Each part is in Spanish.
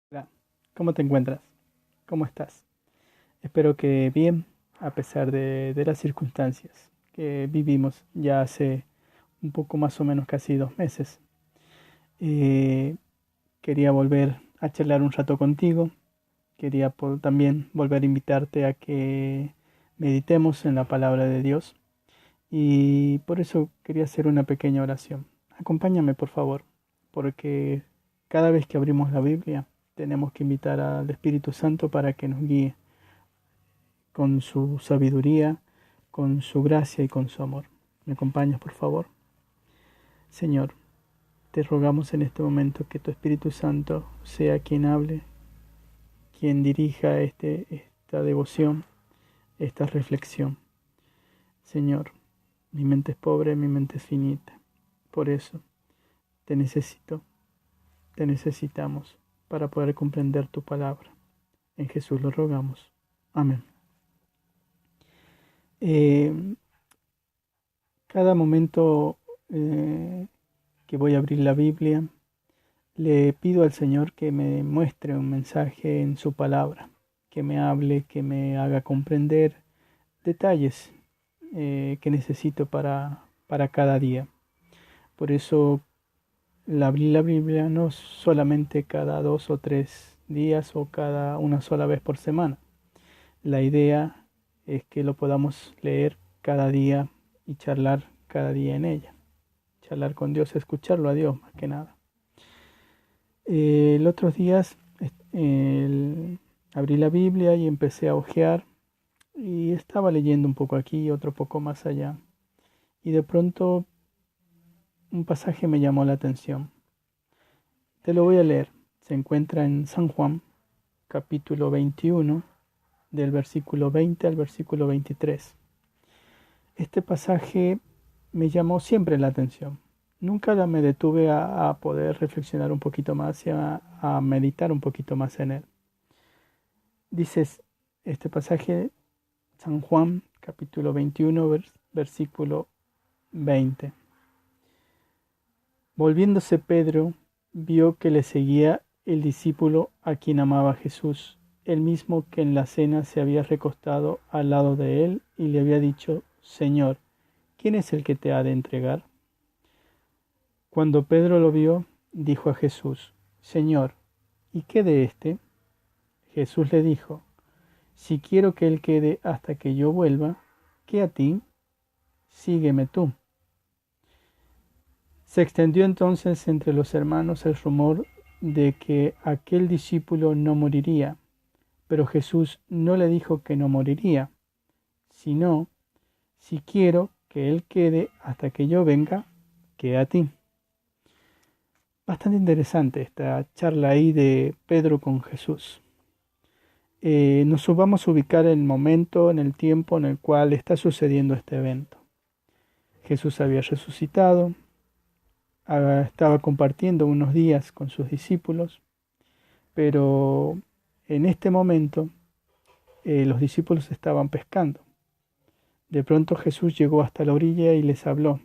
Hola, ¿cómo te encuentras? ¿Cómo estás? Espero que bien, a pesar de las circunstancias que vivimos ya hace un poco más o menos casi 2 meses. Eh, Quería volver a charlar un rato contigo. Quería también volver a invitarte a que meditemos en la palabra de Dios. Y por eso quería hacer una pequeña oración. Acompáñame, por favor, porque cada vez que abrimos la Biblia tenemos que invitar al Espíritu Santo para que nos guíe con su sabiduría, con su gracia y con su amor. ¿Me acompañas, por favor? Señor, te rogamos en este momento que tu Espíritu Santo sea quien hable, quien dirija esta devoción, esta reflexión. Señor, mi mente es pobre, mi mente es finita. Por eso te necesito, te necesitamos para poder comprender tu palabra. En Jesús lo rogamos. Amén. Eh, Cada momento que voy a abrir la Biblia, le pido al Señor que me muestre un mensaje en su palabra, que me hable, que me haga comprender detalles que necesito para cada día. Por eso abrir la Biblia no solamente cada 2 o 3 días o cada una sola vez por semana. La idea es que lo podamos leer cada día y charlar cada día en ella. Charlar con Dios, escucharlo a Dios más que nada. Los otros días abrí la Biblia y empecé a hojear y estaba leyendo un poco aquí y otro poco más allá. Y de pronto un pasaje me llamó la atención. Te lo voy a leer. Se encuentra en San Juan, capítulo 21, del versículo 20 al versículo 23. Este pasaje me llamó siempre la atención. Nunca me detuve a poder reflexionar un poquito más y a meditar un poquito más en él. Dices este pasaje, San Juan, capítulo 21, versículo 20. Volviéndose Pedro, vio que le seguía el discípulo a quien amaba Jesús, el mismo que en la cena se había recostado al lado de él y le había dicho, Señor, ¿quién es el que te ha de entregar? Cuando Pedro lo vio, dijo a Jesús, Señor, ¿y qué de éste? Jesús le dijo, si quiero que él quede hasta que yo vuelva, ¿qué a ti? Sígueme tú. Se extendió entonces entre los hermanos el rumor de que aquel discípulo no moriría, pero Jesús no le dijo que no moriría, sino, si quiero que él quede hasta que yo venga, ¿qué a ti? Bastante interesante esta charla ahí de Pedro con Jesús. Nos vamos a ubicar en el momento, en el tiempo en el cual está sucediendo este evento. Jesús había resucitado, estaba compartiendo unos días con sus discípulos, pero en este momento los discípulos estaban pescando. De pronto Jesús llegó hasta la orilla y les habló,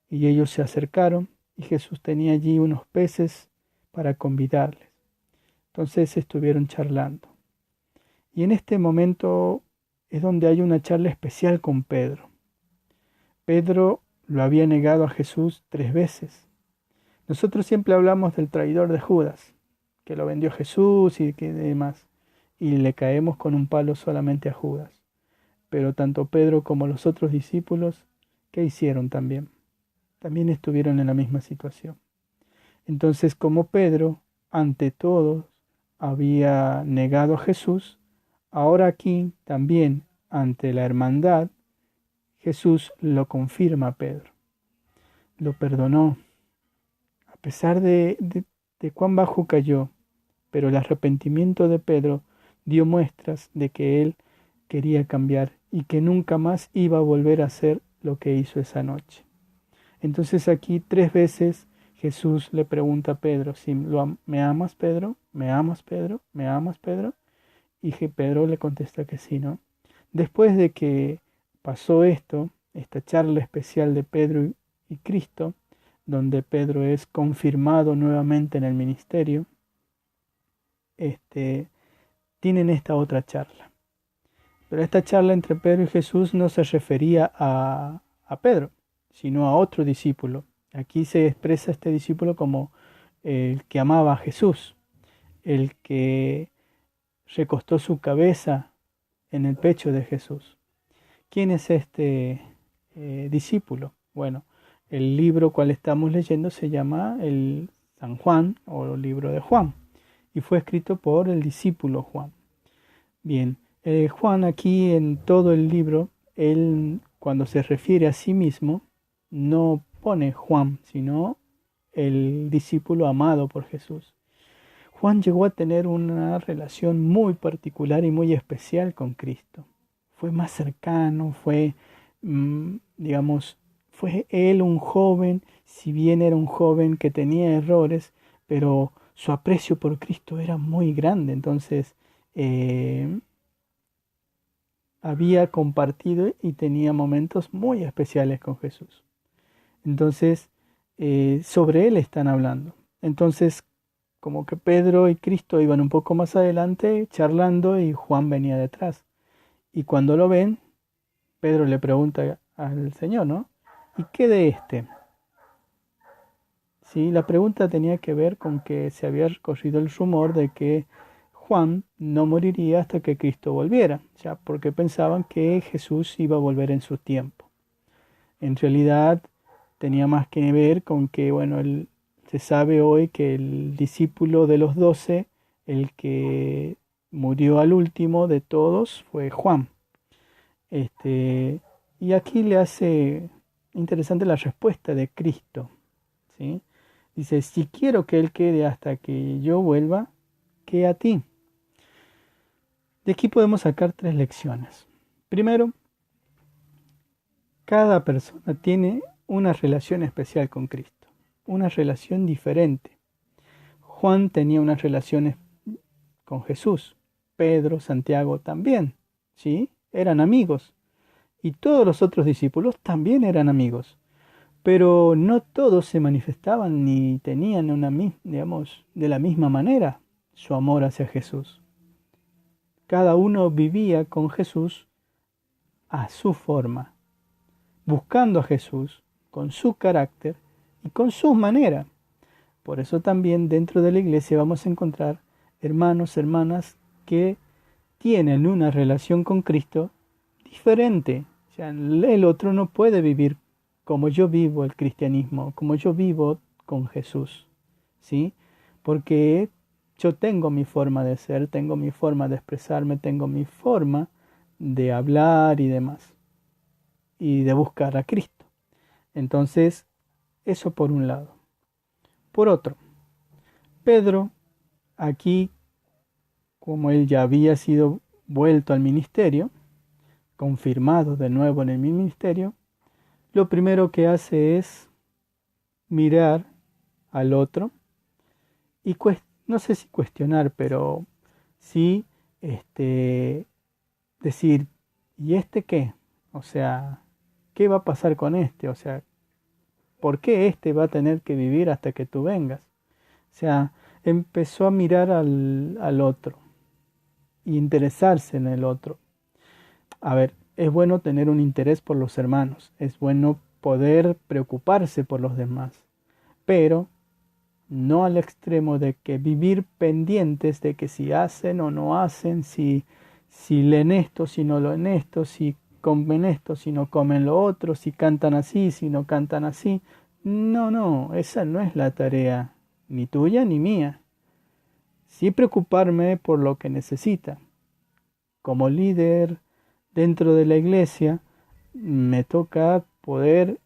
y ellos se acercaron y Jesús tenía allí unos peces para convidarles. Entonces estuvieron charlando. Y en este momento es donde hay una charla especial con Pedro. Pedro lo había negado a Jesús 3 veces. Nosotros siempre hablamos del traidor de Judas, que lo vendió Jesús y que demás, y le caemos con un palo solamente a Judas. Pero tanto Pedro como los otros discípulos, ¿qué hicieron también? También estuvieron en la misma situación. Entonces, como Pedro, ante todos, había negado a Jesús, ahora aquí también, ante la hermandad, Jesús lo confirma a Pedro. Lo perdonó, a pesar de cuán bajo cayó, pero el arrepentimiento de Pedro dio muestras de que él quería cambiar y que nunca más iba a volver a hacer lo que hizo esa noche. Entonces aquí 3 veces Jesús le pregunta a Pedro, si ¿me amas, Pedro? ¿Me amas, Pedro? ¿Me amas, Pedro? Y que Pedro le contesta que sí, ¿no? Después de que pasó esto, esta charla especial de Pedro y Cristo, donde Pedro es confirmado nuevamente en el ministerio, tienen esta otra charla. Pero esta charla entre Pedro y Jesús no se refería a Pedro, sino a otro discípulo. Aquí se expresa este discípulo como el que amaba a Jesús, el que recostó su cabeza en el pecho de Jesús. ¿Quién es este discípulo? Bueno, el libro cual estamos leyendo se llama el San Juan o el libro de Juan y fue escrito por el discípulo Juan. Bien, Juan aquí en todo el libro, él cuando se refiere a sí mismo no pone Juan, sino el discípulo amado por Jesús. Juan llegó a tener una relación muy particular y muy especial con Cristo. Fue más cercano, fue él un joven, si bien era un joven que tenía errores, pero su aprecio por Cristo era muy grande. Entonces, había compartido y tenía momentos muy especiales con Jesús. Entonces, sobre él están hablando. Entonces, como que Pedro y Cristo iban un poco más adelante charlando y Juan venía detrás. Y cuando lo ven, Pedro le pregunta al Señor, ¿no? ¿Y qué de este? Sí, la pregunta tenía que ver con que se había corrido el rumor de que Juan no moriría hasta que Cristo volviera, ya porque pensaban que Jesús iba a volver en su tiempo. En realidad tenía más que ver con que, bueno, se sabe hoy que el discípulo de los 12, el que murió al último de todos, fue Juan. Y aquí le hace interesante la respuesta de Cristo, ¿sí? Dice, si quiero que Él quede hasta que yo vuelva, ¿qué a ti? De aquí podemos sacar 3 lecciones. Primero, cada persona tiene una relación especial con Cristo, una relación diferente. Juan tenía unas relaciones con Jesús, Pedro, Santiago también, ¿sí? Eran amigos. Y todos los otros discípulos también eran amigos. Pero no todos se manifestaban ni tenían de la misma manera su amor hacia Jesús. Cada uno vivía con Jesús a su forma, buscando a Jesús con su carácter y con su manera. Por eso también dentro de la iglesia vamos a encontrar hermanos, hermanas que tienen una relación con Cristo diferente. O sea, el otro no puede vivir como yo vivo el cristianismo, como yo vivo con Jesús, ¿sí? Porque yo tengo mi forma de ser, tengo mi forma de expresarme, tengo mi forma de hablar y demás, y de buscar a Cristo. Entonces, eso por un lado. Por otro, Pedro, aquí, como él ya había sido vuelto al ministerio, confirmado de nuevo en el ministerio, lo primero que hace es mirar al otro y no sé si cuestionar, pero sí decir, ¿y este qué? O sea, ¿qué va a pasar con este? O sea, ¿por qué este va a tener que vivir hasta que tú vengas? O sea, empezó a mirar al otro y interesarse en el otro. A ver, es bueno tener un interés por los hermanos, es bueno poder preocuparse por los demás, pero no al extremo de que vivir pendientes de que si hacen o no hacen, si leen esto, si no leen esto, si comen esto, si no comen lo otro, si cantan así, si no cantan así. No, esa no es la tarea, ni tuya ni mía. Sí preocuparme por lo que necesita. Como líder dentro de la iglesia, me toca poder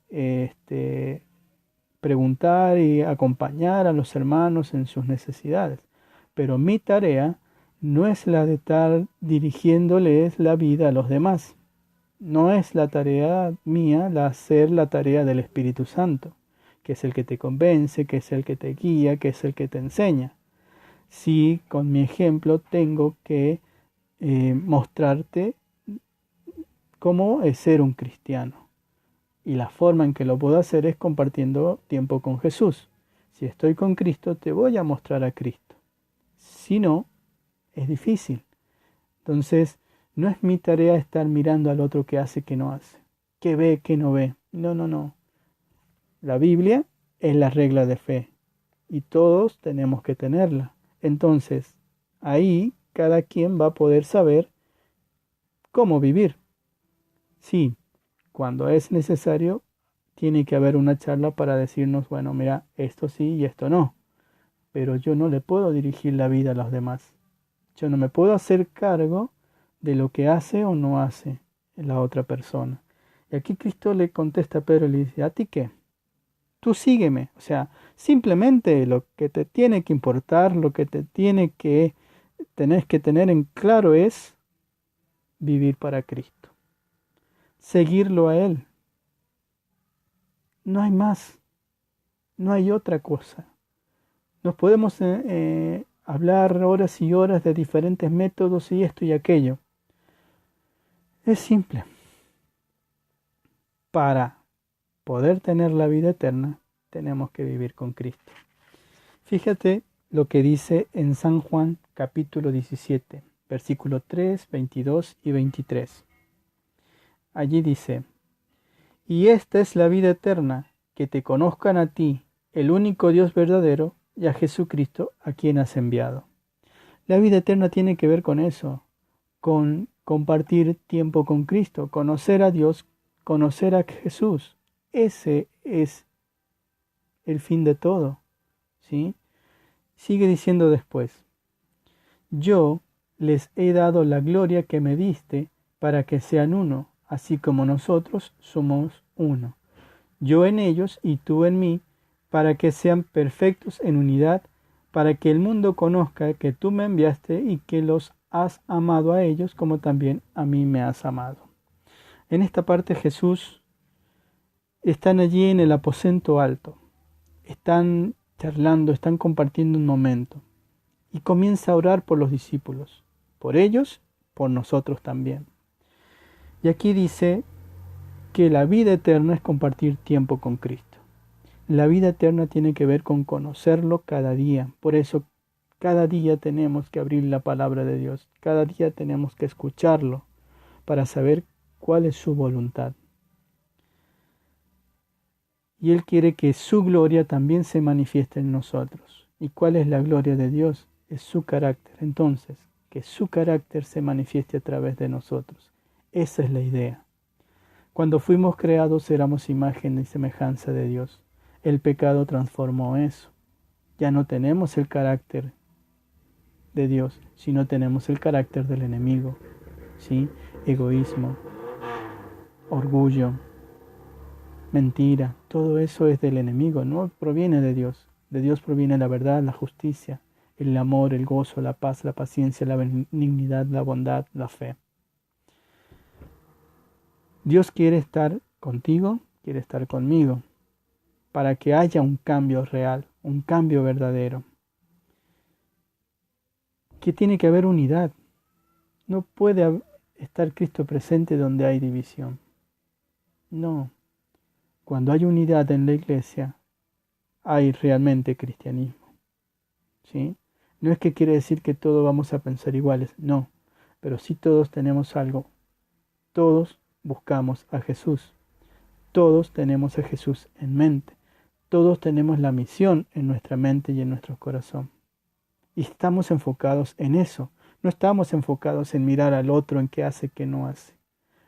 preguntar y acompañar a los hermanos en sus necesidades. Pero mi tarea no es la de estar dirigiéndoles la vida a los demás. No es la tarea mía hacer la tarea del Espíritu Santo, que es el que te convence, que es el que te guía, que es el que te enseña. Sí, con mi ejemplo tengo que mostrarte cómo es ser un cristiano. Y la forma en que lo puedo hacer es compartiendo tiempo con Jesús. Si estoy con Cristo, te voy a mostrar a Cristo. Si no, Es difícil. Entonces, no es mi tarea estar mirando al otro qué hace, qué no hace, qué ve, qué no ve. No, no, no. La Biblia es la regla de fe y todos tenemos que tenerla. Entonces, ahí cada quien va a poder saber cómo vivir. Sí, cuando es necesario, tiene que haber una charla para decirnos, bueno, mira, esto sí y esto no. Pero yo no le puedo dirigir la vida a los demás. Yo no me puedo hacer cargo de lo que hace o no hace la otra persona. Y aquí Cristo le contesta a Pedro y le dice, ¿a ti qué? Tú sígueme. O sea, simplemente lo que te tiene que importar, lo que tenés que tener en claro es vivir para Cristo. Seguirlo a Él. No hay más. No hay otra cosa. Nos podemos hablar horas y horas de diferentes métodos y esto y aquello. Es simple. Para poder tener la vida eterna, tenemos que vivir con Cristo. Fíjate lo que dice en San Juan capítulo 17, versículo 3, 22 y 23. Allí dice, y esta es la vida eterna, que te conozcan a ti, el único Dios verdadero, y a Jesucristo, a quien has enviado. La vida eterna tiene que ver con eso, con compartir tiempo con Cristo, conocer a Dios, conocer a Jesús. Ese es el fin de todo, ¿sí? Sigue diciendo después, yo les he dado la gloria que me diste para que sean uno, así como nosotros somos uno. Yo en ellos y tú en mí, para que sean perfectos en unidad, para que el mundo conozca que tú me enviaste y que los has amado a ellos como también a mí me has amado. En esta parte Jesús están allí en el aposento alto, están charlando, están compartiendo un momento y comienza a orar por los discípulos, por ellos, por nosotros también. Y aquí dice que la vida eterna es compartir tiempo con Cristo. La vida eterna tiene que ver con conocerlo cada día. Por eso cada día tenemos que abrir la palabra de Dios. Cada día tenemos que escucharlo para saber cuál es su voluntad. Y Él quiere que su gloria también se manifieste en nosotros. ¿Y cuál es la gloria de Dios? Es su carácter. Entonces, que su carácter se manifieste a través de nosotros. Esa es la idea. Cuando fuimos creados éramos imagen y semejanza de Dios. El pecado transformó eso. Ya no tenemos el carácter de Dios, sino tenemos el carácter del enemigo. ¿Sí? Egoísmo, orgullo, mentira, todo eso es del enemigo, no proviene de Dios. De Dios proviene la verdad, la justicia, el amor, el gozo, la paz, la paciencia, la benignidad, la bondad, la fe. Dios quiere estar contigo, quiere estar conmigo, para que haya un cambio real, un cambio verdadero. Que tiene que haber unidad. No puede estar Cristo presente donde hay división. No. Cuando hay unidad en la iglesia, hay realmente cristianismo. ¿Sí? No es que quiere decir que todos vamos a pensar iguales, no. Pero sí todos tenemos algo. Todos buscamos a Jesús. Todos tenemos a Jesús en mente. Todos tenemos la misión en nuestra mente y en nuestro corazón. Y estamos enfocados en eso. No estamos enfocados en mirar al otro, en qué hace, qué no hace.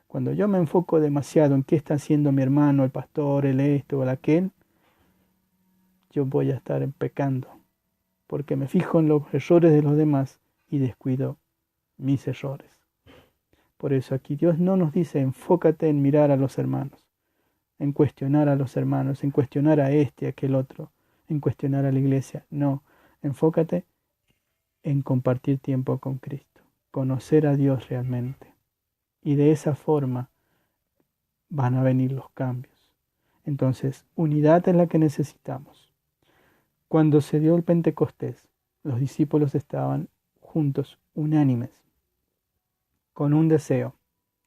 Cuando yo me enfoco demasiado en qué está haciendo mi hermano, el pastor, el esto o el aquel, yo voy a estar pecando. Porque me fijo en los errores de los demás y descuido mis errores. Por eso aquí Dios no nos dice enfócate en mirar a los hermanos, en cuestionar a los hermanos, en cuestionar a este, a aquel otro, en cuestionar a la iglesia. No, enfócate en compartir tiempo con Cristo, conocer a Dios realmente. Y de esa forma van a venir los cambios. Entonces, unidad es la que necesitamos. Cuando se dio el Pentecostés, los discípulos estaban juntos, unánimes, con un deseo,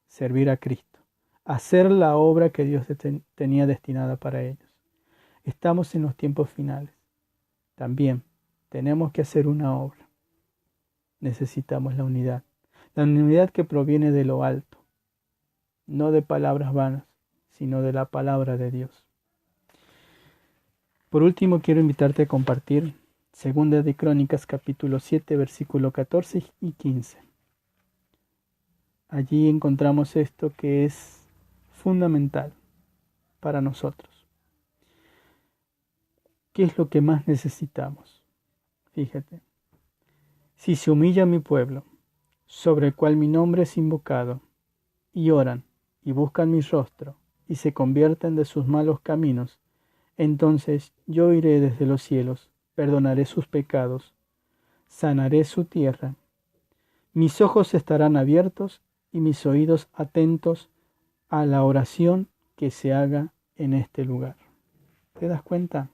servir a Cristo, hacer la obra que Dios tenía destinada para ellos. Estamos en los tiempos finales. También tenemos que hacer una obra. necesitamos la unidad. La unidad que proviene de lo alto, no de palabras vanas, sino de la palabra de Dios. Por último, quiero invitarte a compartir Segunda de Crónicas, capítulo 7, versículo 14 y 15. Allí encontramos esto que es fundamental para nosotros. ¿Qué es lo que más necesitamos? Fíjate. Si se humilla mi pueblo, sobre el cual mi nombre es invocado, y oran, y buscan mi rostro, y se convierten de sus malos caminos, entonces yo iré desde los cielos, perdonaré sus pecados, sanaré su tierra. Mis ojos estarán abiertos y mis oídos atentos a la oración que se haga en este lugar. ¿Te das cuenta?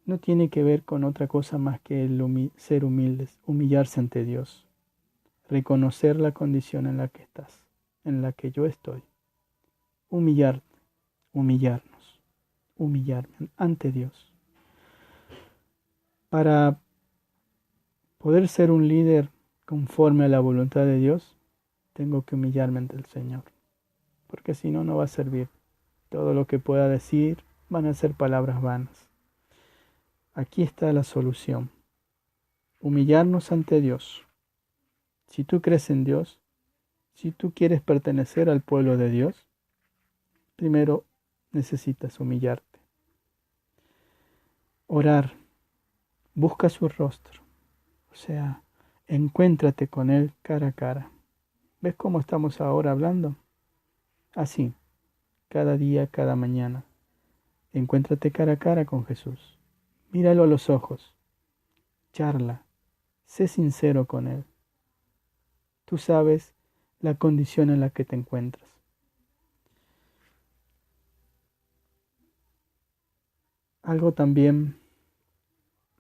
No tiene que ver con otra cosa más que el ser humildes, humillarse ante Dios, reconocer la condición en la que estás, en la que yo estoy. Humillarte, humillarnos, humillarme ante Dios. Para poder ser un líder conforme a la voluntad de Dios, tengo que humillarme ante el Señor, porque si no, no va a servir. Todo lo que pueda decir van a ser palabras vanas. Aquí está la solución. Humillarnos ante Dios. Si tú crees en Dios, si tú quieres pertenecer al pueblo de Dios, primero necesitas humillarte. Orar. Busca su rostro. O sea, encuéntrate con Él cara a cara. ¿Ves cómo estamos ahora hablando? Así, cada día, cada mañana. Encuéntrate cara a cara con Jesús. Míralo a los ojos. Charla. Sé sincero con Él. Tú sabes la condición en la que te encuentras. Algo también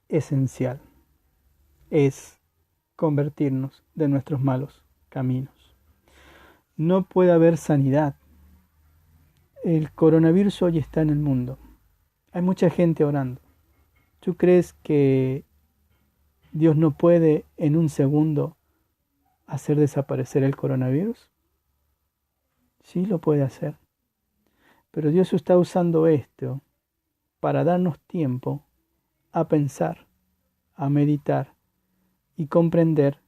esencial es convertirnos de nuestros malos caminos. No puede haber sanidad. El coronavirus hoy está en el mundo. Hay mucha gente orando. ¿Tú crees que Dios no puede en un segundo hacer desaparecer el coronavirus? Sí lo puede hacer. Pero Dios está usando esto para darnos tiempo a pensar, a meditar y comprender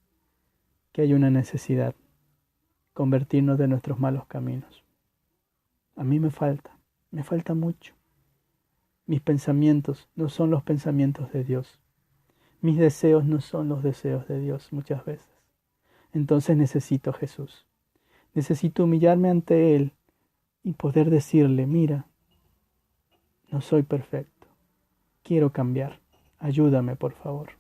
que hay una necesidad, convertirnos de nuestros malos caminos. A mí me falta mucho. Mis pensamientos no son los pensamientos de Dios. Mis deseos no son los deseos de Dios muchas veces. Entonces necesito a Jesús. Necesito humillarme ante Él y poder decirle, mira, no soy perfecto. Quiero cambiar. Ayúdame, por favor.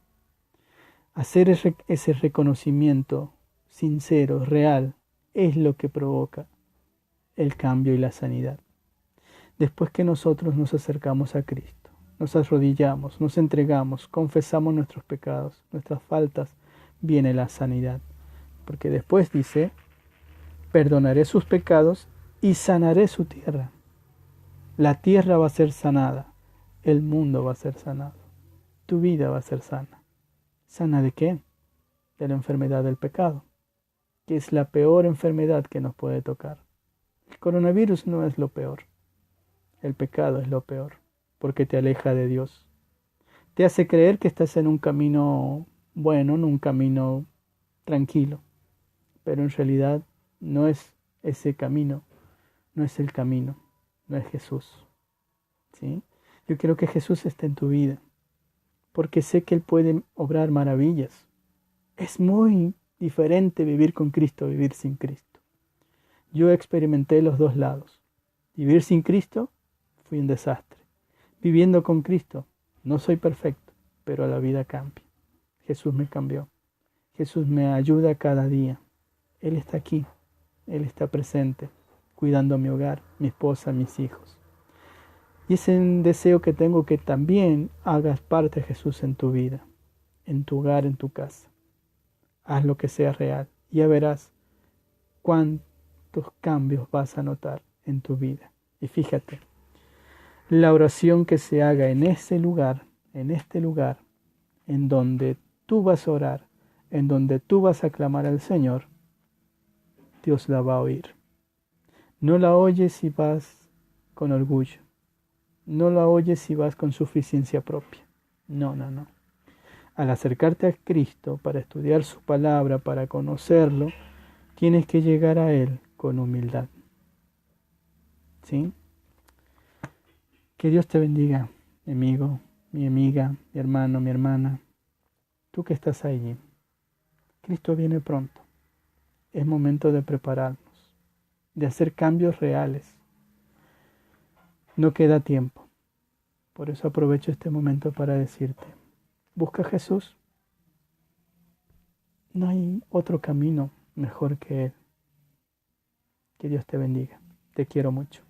Hacer ese reconocimiento sincero, real, es lo que provoca el cambio y la sanidad. Después que nosotros nos acercamos a Cristo, nos arrodillamos, nos entregamos, confesamos nuestros pecados, nuestras faltas, viene la sanidad. Porque después dice, perdonaré sus pecados y sanaré su tierra. La tierra va a ser sanada, el mundo va a ser sanado, tu vida va a ser sana. ¿Sana de qué? De la enfermedad del pecado, que es la peor enfermedad que nos puede tocar. El coronavirus no es lo peor. El pecado es lo peor, porque te aleja de Dios. Te hace creer que estás en un camino bueno, en un camino tranquilo, pero en realidad no es ese camino, no es el camino, no es Jesús. ¿Sí? Yo quiero que Jesús esté en tu vida, porque sé que Él puede obrar maravillas. Es muy diferente vivir con Cristo a vivir sin Cristo. Yo experimenté los dos lados. Vivir sin Cristo fui un desastre. Viviendo con Cristo, no soy perfecto, pero la vida cambia. Jesús me cambió. Jesús me ayuda cada día. Él está aquí. Él está presente, cuidando mi hogar, mi esposa, mis hijos. Y es un deseo que tengo, que también hagas parte de Jesús en tu vida, en tu hogar, en tu casa. Haz lo que sea real y ya verás cuántos cambios vas a notar en tu vida. Y fíjate, la oración que se haga en ese lugar, en este lugar, en donde tú vas a orar, en donde tú vas a clamar al Señor, Dios la va a oír. No la oyes si vas con orgullo. No la oyes si vas con suficiencia propia. No, no, no. Al acercarte a Cristo para estudiar su palabra, para conocerlo, tienes que llegar a Él con humildad. ¿Sí? Que Dios te bendiga, mi amigo, mi amiga, mi hermano, mi hermana. Tú que estás allí. Cristo viene pronto. Es momento de prepararnos, de hacer cambios reales. No queda tiempo. Por eso aprovecho este momento para decirte, busca a Jesús. No hay otro camino mejor que Él. Que Dios te bendiga. Te quiero mucho.